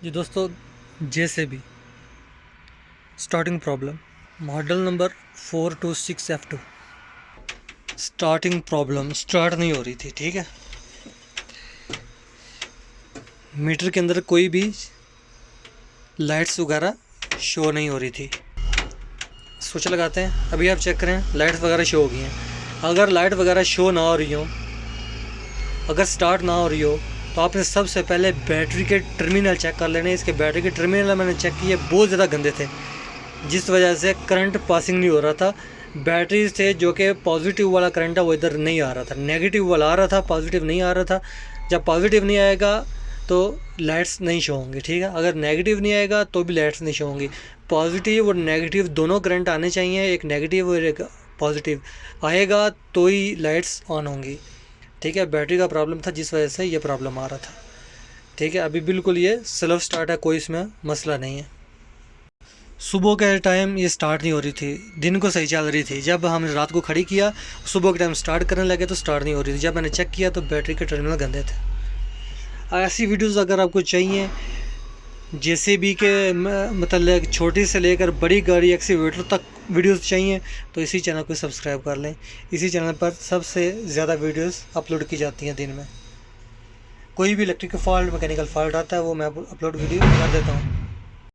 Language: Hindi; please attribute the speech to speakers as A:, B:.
A: जी दोस्तों, JCB starting problem model number 426F2। Starting problem start नहीं हो रही थी। ठीक है, मीटर के अंदर कोई भी लाइट्स वगैरह शो नहीं हो रही थी। स्विच लगाते हैं, अभी आप चेक करें लाइट्स वगैरह शो हो गई हैं। अगर लाइट वगैरह शो ना हो रही हो, अगर स्टार्ट ना हो रही हो, तो आपने सबसे पहले बैटरी के टर्मिनल चेक कर लेने। इसके बैटरी के टर्मिनल मैंने चेक किए, बहुत ज़्यादा गंदे थे, जिस वजह से करंट पासिंग नहीं हो रहा था। बैटरी से जो कि पॉजिटिव वाला करंट है वो इधर नहीं आ रहा था, नेगेटिव वाला आ रहा था, पॉजिटिव नहीं आ रहा था। जब पॉजिटिव नहीं आएगा तो लाइट्स नहीं शो होंगी। ठीक है, अगर नेगेटिव नहीं आएगा तो भी लाइट्स नहीं शो होंगी। पॉजिटिव और नेगेटिव दोनों करंट आने चाहिए, एक नेगेटिव और एक पॉजिटिव आएगा तो ही लाइट्स ऑन होंगी। ठीक है, बैटरी का प्रॉब्लम था जिस वजह से ये प्रॉब्लम आ रहा था। ठीक है, अभी बिल्कुल ये सेल्फ स्टार्ट है, कोई इसमें मसला नहीं है। सुबह के टाइम ये स्टार्ट नहीं हो रही थी, दिन को सही चल रही थी। जब हमने रात को खड़ी किया, सुबह के टाइम स्टार्ट करने लगे तो स्टार्ट नहीं हो रही थी। जब मैंने चेक किया तो बैटरी के टर्मिनल गंदे थे। ऐसी वीडियोस अगर आपको चाहिए, JCB के मतलब छोटी से लेकर बड़ी गाड़ी एक्सीवेटर तक वीडियोस चाहिए, तो इसी चैनल को सब्सक्राइब कर लें। इसी चैनल पर सबसे ज़्यादा वीडियोस अपलोड की जाती हैं दिन में। कोई भी इलेक्ट्रिक फॉल्ट, मैकेनिकल फॉल्ट आता है वो मैं अपलोड वीडियो कर देता हूँ।